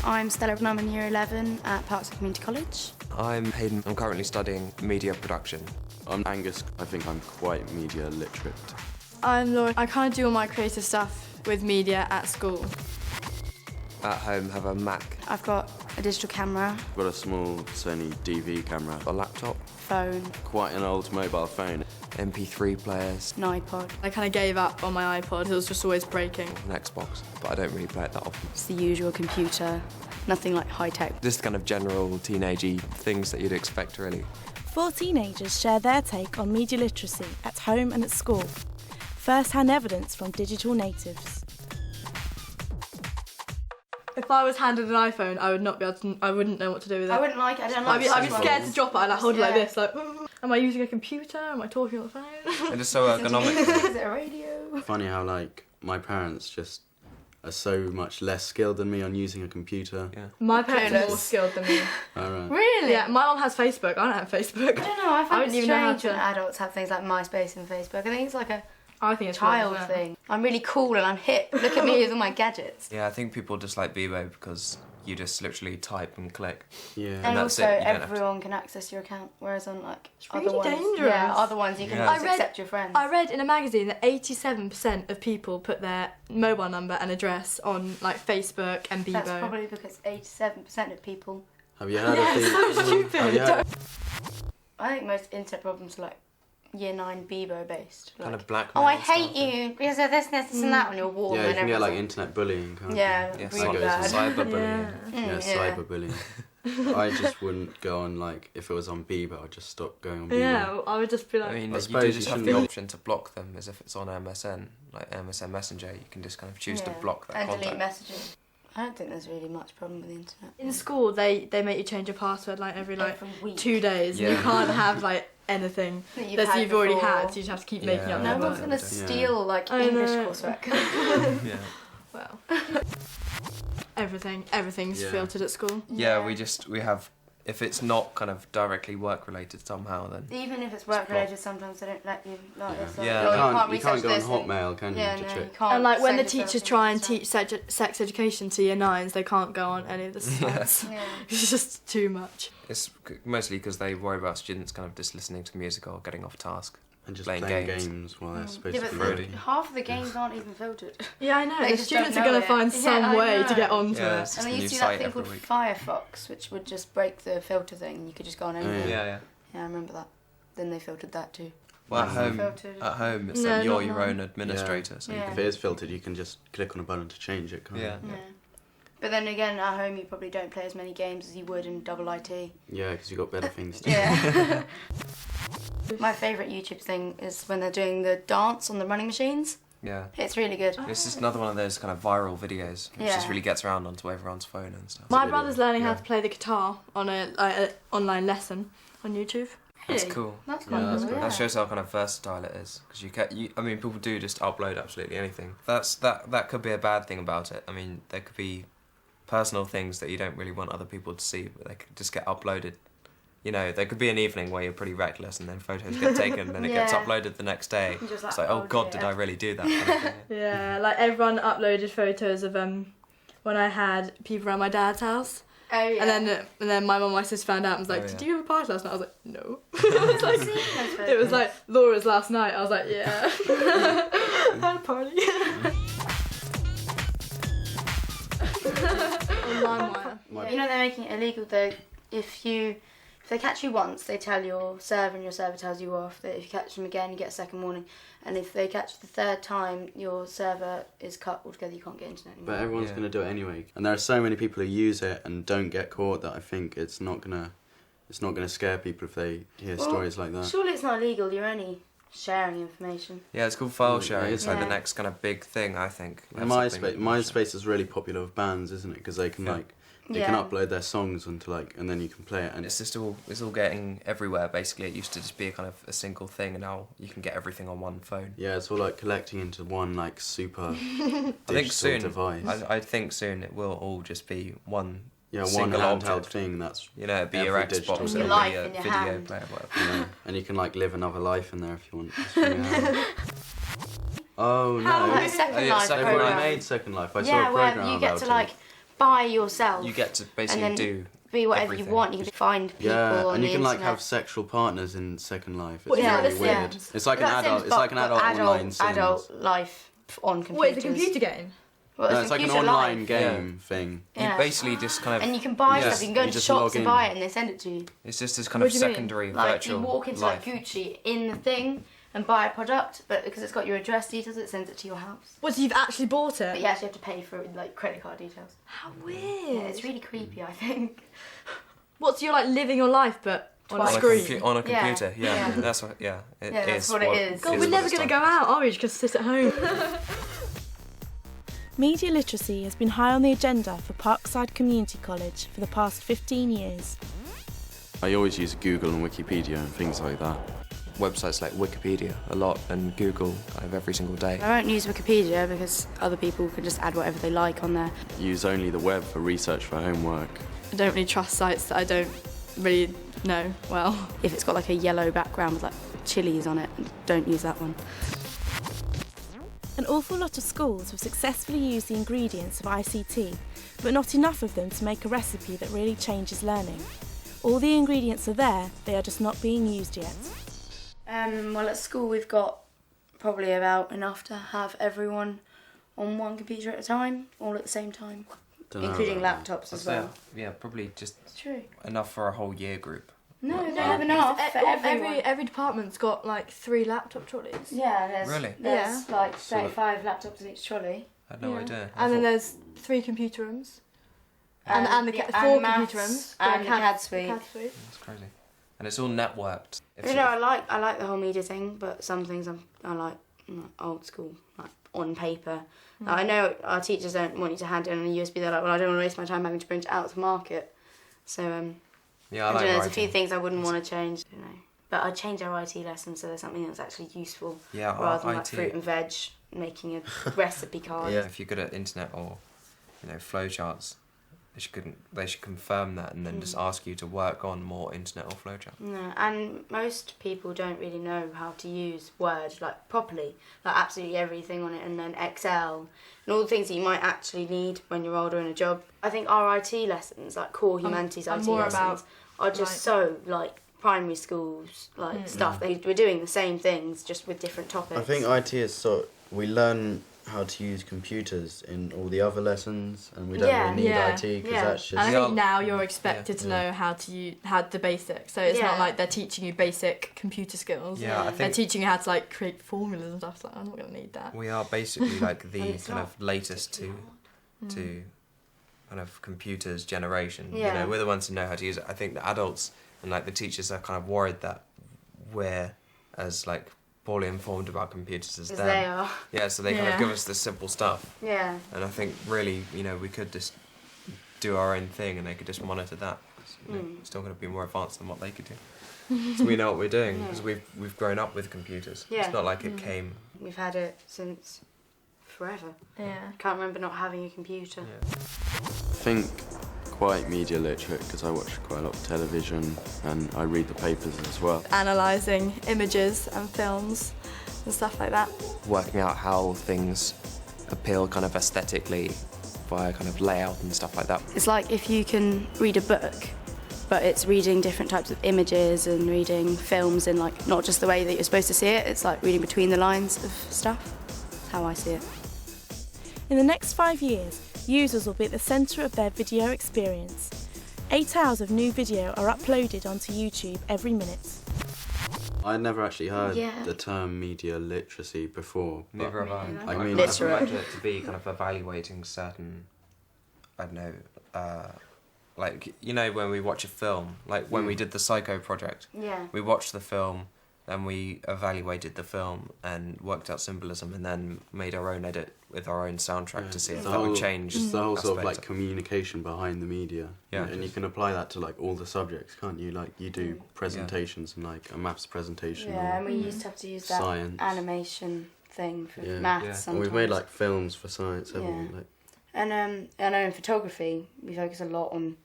I'm Stella and I'm in Year 11 at Parkside Community College. I'm Hayden. I'm currently studying media production. I'm Angus. I think I'm quite media literate. I'm Laura. I kind of do all my creative stuff with media at school. At home, have a Mac. I've got a digital camera, I've got a small Sony DV camera, A laptop, phone, quite an old mobile phone, MP3 players, an iPod. I kind of gave up on my iPod. It was just always breaking. an Xbox, but I don't really play it that often. It's the usual computer, nothing like high-tech. Just kind of general teenagey things that you'd expect, really. 4 teenagers share their take on media literacy at home and at school. First-hand evidence from digital natives. If I was handed an iPhone, I would not be able to. I wouldn't know what to do with it. I wouldn't like it. I don't like I'd be touch scared ones. to drop it. I'd like hold it like Yeah. this. Like, am I using a computer? Am I talking on the phone? And it's so ergonomic. Is it a radio? Funny how like my parents just are so much less skilled than me on using a computer. Yeah. My parents are Clueless. more skilled than me. Alright. Really? Yeah, my mum has Facebook. I don't have Facebook. I don't know, I I find wouldn't it even know how strange to- when adults have things like MySpace and Facebook. I think it's like a I think it's child weird, yeah. thing. I'm really cool and I'm hip. Look at me with all my gadgets. Yeah, I think people just like Bebo because you just literally type and click. Yeah. And that's also, it, you don't have to- everyone can access your account, whereas on like really other ones, dangerous. yeah, other ones you can Yeah. just accept your friends. I read in a magazine that 87% of people put their mobile number and address on like Facebook and Bebo. That's probably because 87% of people. Have you heard Yeah, of the? it's so stupid. Have you heard, I think most internet problems are like Year 9 Bebo based. Like, Kind of blackmail. oh, I stuff. hate you because of this, and that on your wall. yeah, you and can get like everything. internet bullying. Can't Yeah, Yeah, really bad. cyberbullying. You? Yeah, cyberbullying. I just wouldn't go on like if it was on Bebo, I'd just stop going on Bebo. Yeah, well, I would just be like. I mean, I you suppose do you just have shouldn't the be- option to block them, as if it's on MSN, like MSN Messenger. You can just kind of choose to Yeah. block that and contact. delete messages. I don't think there's really much problem with the internet. in school, they make you change your password like every Every week. 2 days. And Yeah. you can't have like anything That that had you've already before. had, so you just have to keep making Yeah. up No numbers. one's gonna Yeah. steal like I English know. coursework. Yeah. Well, everything's Yeah. filtered at school. Yeah, we have. If it's not kind of directly work related somehow, then Even if it's work related, sometimes they don't let you. Like, it's like, Yeah. oh, You You can't research go on this and- Hotmail, can you? Yeah, to no, check? you can't. And like when the send yourself teachers things try and stuff. teach sex education to year 9s, they can't go on any of the sites. Yeah. It's just too much. it's mostly because they worry about students kind of just listening to music or getting off task. And just Playing playing games. games while they're supposed Yeah, to but be the- reading. half of the games aren't even filtered. Yeah, I know. They The just students don't are going know to it. find Yeah, some I way to know. get onto Yeah, it. it's And a they new used to do that site thing every called week. Firefox, which would just break the filter thing, and you could just go on anything. yeah. Yeah. Yeah, I remember that. Then they filtered that too. Well, at Mhm. home, Filtered. it's No, like you're not your mine. own administrator. So you Yeah. If it is filtered, you can just click on a button to change it, can't Yeah. you? Yeah. But then again, at home you probably don't play as many games as you would in double IT. Yeah, because you've got better things to do. Yeah. My favourite YouTube thing is when they're doing the dance on the running machines. Yeah. It's really good. This is another one of those kind of viral videos, which just Yeah. really gets around onto everyone's phone and stuff. My video. brother's learning how Yeah. to play the guitar on a online lesson on YouTube. That's Really? cool. That's quite Yeah, that's cool. great. Yeah. That shows how kind of versatile it is, because I mean, people do just upload absolutely anything. That could be a bad thing about it. I mean, there could be personal things that you don't really want other people to see, but they could just get uploaded. You know, there could be an evening where you're pretty reckless, and then photos get taken, and then it gets Yeah. uploaded the next day. You're just It's like, like, oh oh god, dear. did I really do that? Kind of thing. Yeah, like everyone uploaded photos of when I had people around my dad's house. Oh yeah. And then my mum and my sister found out and was like, Oh, "Did yeah. you have a party last night?" I was like, "No." I've seen those photos. It was like Laura's last night. I was like, "Yeah." I had a party. On LimeWire. My- You know they're making it illegal though. If they catch you once, they tell your server, and your server tells you off. That if you catch them again, you get a second warning. And if they catch the third time, your server is cut altogether. You can't get internet anymore. But everyone's Yeah. going to do it anyway. And there are so many people who use it and don't get caught that I think it's not gonna scare people if they hear Well, stories like that. Surely it's not illegal. You're only sharing information. Yeah, it's called file Yeah, sharing. It's like the yeah. next kind of big thing, I think. And MySpace is really popular with bands, isn't it? Because they can Yeah. they can upload their songs onto and then you can play it. And It's all getting everywhere. Basically, it used to just be a kind of a single thing, and now you can get everything on one phone. yeah, it's all like collecting into one like super I think digital soon. device. I think soon it will all just be one. Yeah, one single handheld object. thing that's You know, it'd be your Every digital Xbox, thing. it'll Life be a in your video hand. player, whatever. and you can like live another life in there if you want. Just from your hand. Oh no! How like Second Oh, yeah, Life Second They've already program. made Second Life. I saw Yeah, a where program you get about to it. like by yourself. You get to and basically then do be whatever everything. you want. You can find people Yeah, on and the you can like internet. have sexual partners in Second Life. It's What, yeah, really The weird. Sims? It's like an That's adult. Sims, It's like an but adult online Sims. adult life on computers. What, it's a computer game? Well, No, it's like an computer online life. game thing. Yeah. You basically just kind of. And you can buy Yeah, stuff. You can go you to just shops log and in. buy it, and they send it to you. It's just this kind What of do you mean? secondary Like virtual you walk into life. like Gucci in the thing and buy a product, but because it's got your address details, it sends it to your house. What, so you've actually bought But it? you actually have to pay for it with like credit card details. How Yeah, weird. it's really creepy, I think. What, so you're like living your life but on a Twice. screen? On a Yeah, computer, yeah. yeah. That's what. Yeah, it Yeah, that's what it is. God, is we're what never it's going to done. go out, are we? Just sit at home. Media literacy has been high on the agenda for Parkside Community College for the past 15 years. I always use Google and Wikipedia and things like that. Websites like Wikipedia a lot and Google kind of every single day. I won't use Wikipedia because other people can just add whatever they like on there. Use only the web for research for homework. I don't really trust sites that I don't really know well. If it's got like a yellow background with like chilies on it, don't use that one. An awful lot of schools have successfully used the ingredients of ICT, but not enough of them to make a recipe that really changes learning. All the ingredients are there, they are just not being used yet. Well, at school we've got probably about enough to have everyone on one computer at a time, all at the same time, Dunno including about laptops as So, well. yeah, probably just It's true. enough for a whole year group. No, they Like, don't have enough for everyone. Every department's got like 3 laptop trolleys. Yeah, Really? there's like So the- 35 laptops in each trolley. I had no Yeah. idea. And then there's 3 computer rooms. And the 4 computer rooms. and the the CAD suite. CAD suite. That's crazy. And it's all networked. If You know, I like the whole media thing, but some things I like old school, like on paper. I know our teachers don't want you to hand in on a USB. They're like, well, I don't want to waste my time having to print it out to market. So yeah, I I like don't know, there's a few writing. things I wouldn't want to change. You know, but I'd change our IT lessons so there's something that's actually useful Yeah, our rather than like IT. fruit and veg making a recipe card. Yeah. If you're good at internet or, flowcharts, they should confirm that and then just ask you to work on more internet or flowchart. No, and most people don't really know how to use Word like properly, like absolutely everything on it, and then Excel and all the things that you might actually need when you're older in a job. I think our IT lessons, like core humanities I'm IT more lessons, about, are just like- so like primary schools stuff. We're doing the same things just with different topics. I think IT is we learn how to use computers in all the other lessons, and we don't Yeah, really need yeah, IT because yeah. that's And I just. Yeah. think now you're expected to Yeah. know how to use the basics. So it's Yeah. not like they're teaching you basic computer skills. Yeah, I Yeah. They're think teaching you how to like create formulas and stuff. So I'm not gonna need that. we are basically like the it's kind not of latest to kind of computers generation. You Yeah. know, we're the ones who know how to use it. I think the adults and like the teachers are kind of worried that we're as like poorly informed about computers as As them. they are. Yeah, so they kind Yeah. of give us the simple stuff. Yeah. And I think really, we could just do our own thing and they could just monitor that. It's still going to be more advanced than what they could do. So we know what we're doing because we've grown up with computers. Yeah. It's not like it came. We've had it since forever. Yeah. Can't remember not having a computer. Yeah. I think quite media literate because I watch quite a lot of television and I read the papers as well. Analysing images and films and stuff like that. Working out how things appeal kind of aesthetically via kind of layout and stuff like that. It's like if you can read a book, but it's reading different types of images and reading films in like not just the way that you're supposed to see it, it's like reading between the lines of stuff. That's how I see it. In the next 5 years, users will be at the centre of their video experience. 8 hours of new video are uploaded onto YouTube every minute. I'd never actually heard Yeah. the term media literacy before. But Never have I. Really? I mean, I've Literate. imagined it to be kind of evaluating certain, I don't know, like, when we watch a film, like when we did the Psycho project, Yeah. we watched the film, then we evaluated the film and worked out symbolism and then made our own edit with our own soundtrack to see if The that would whole- change. Just the whole sort of like aspect. communication behind the media. Yeah. And you can apply that to like all the subjects, can't you? Like you do presentations and like a maths presentation. Yeah, or, and we used to have to use that Science. animation thing for Yeah. maths Yeah. and sometimes. we've made like films for science, haven't we? Yeah. Like, And I know in photography we focus a lot on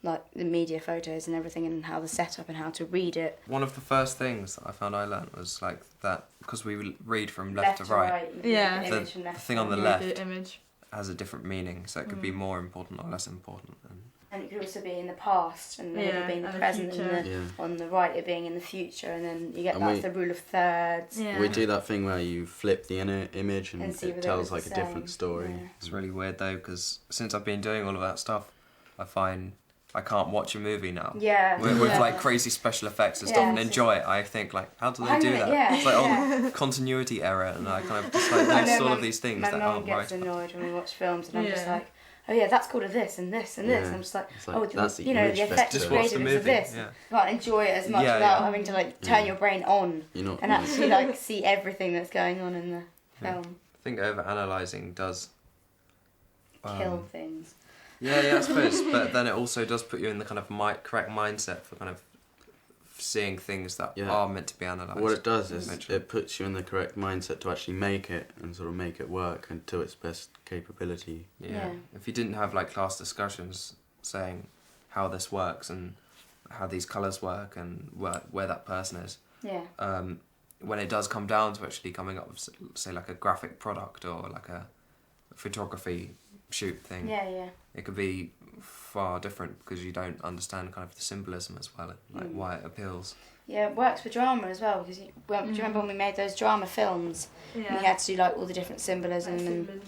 like the media photos and everything and how the setup and how to read it. One of the first things that I found I learnt was like that, because we read from left to right, you Yeah. get the, image from the left thing to on the right. left The image. has a different meaning, so it could be more important or less important. And it could also be in the past, and then it being the and the present, future. and on the right it being in the future, and then you get And that's the rule of thirds. Yeah. We do that thing where you flip the inner image and see it whether tells it's like the a different same. story. Yeah. It's really weird though, because since I've been doing all of that stuff, I find I can't watch a movie now. Yeah. With like crazy special effects and stuff and enjoy it. I think like, how do they do that? Yeah, It's like continuity error, and I kind of just like there's all of these things my that mum aren't gets right. annoyed when we watch films, and I'm just like, oh yeah, that's called a this and this and this. Yeah. And I'm just like, It's like, oh, that's the you know, image the effects festival. Just watch the created of movie. this. Yeah. You can't enjoy it as much Yeah, without yeah. having to like turn your brain on You're not and actually like see everything that's going on in the film. I think over analysing does Kill things. Yeah, I suppose. But then it also does put you in the kind of correct mindset for kind of seeing things that Yeah. are meant to be analysed. What it does is eventually. it puts you in the correct mindset to actually make it and sort of make it work and to its best capability. Yeah. If you didn't have like class discussions saying how this works and how these colours work and where that person is, Yeah. when it does come down to actually coming up with say like a graphic product or like a photography shoot thing, Yeah. it could be far different because you don't understand kind of the symbolism as well, like why it appeals. Yeah, it works for drama as well, because do you remember when we made those drama films? And you had to do like all the different symbolism and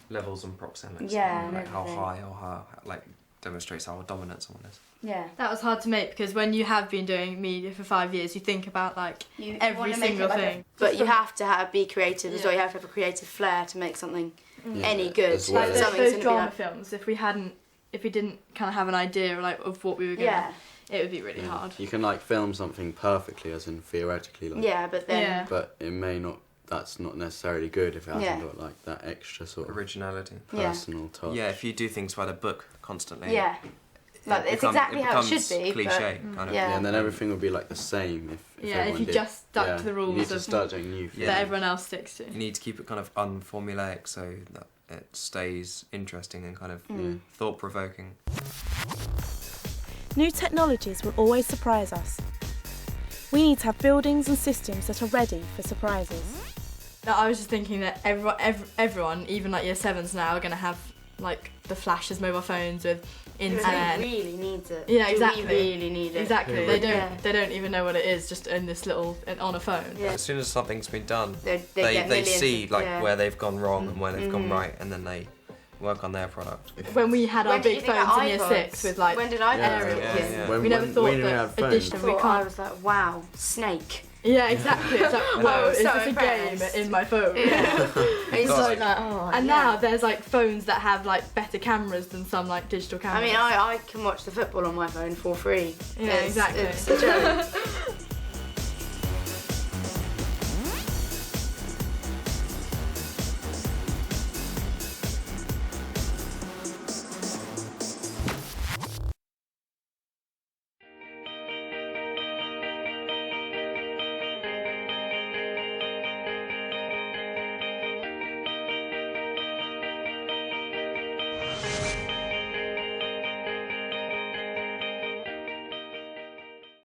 Levels and proxemics. Yeah, and, like and how everything. high or how like demonstrates how dominant someone is. yeah. That was hard to make because when you have been doing media for 5 years, you think about like You every wanna make it single like thing. But you have to be creative as Yeah. well. You have to have a creative flair to make something Yeah, any good. as well Like as- Something's those gonna be drama like- films, if we didn't kind of have an idea like of what we were going Yeah. to, it would be really hard. You can like film something perfectly, as in theoretically, like, Yeah, but then Yeah. but it may not. That's not necessarily good if it hasn't Yeah. got like that extra sort of Originality. Yeah. personal touch. Yeah, if you do things by the book constantly. yeah, like it's exactly how it should be. Cliche, but, kind of. yeah. Yeah, and then everything would be like the same if Yeah, if everyone you did. just stuck Yeah, to the You rules need to of start doing new things. Yeah. that everyone else sticks to. You need to keep it kind of unformulaic so that it stays interesting and kind of thought-provoking. New technologies will always surprise us. We need to have buildings and systems that are ready for surprises. No, I was just thinking that everyone, even like year 7s now, are going to have like the flashes mobile phones with internet. Who really needs it? Yeah, Do exactly. we really need it? Exactly. Yeah. They don't even know what it is just in this little on a phone. Yeah. As soon as something's been done, They they get millions see of- like yeah. where they've gone wrong and where they've gone right, and then they work on their product. When we had our When did you big think phones about in year iPods? 6 with like When did I Yeah, get yeah, it? yeah. When, We never when, thought when you that have phones, addition- we I can't- was like, wow, Snake. Yeah, exactly. It's like, whoa, was is so this a impressed. game in my phone? It's God. like, oh, And yeah. now there's like phones that have like better cameras than some like digital I cameras. mean, I can watch the football on my phone for free. Yeah, exactly. It's a joke.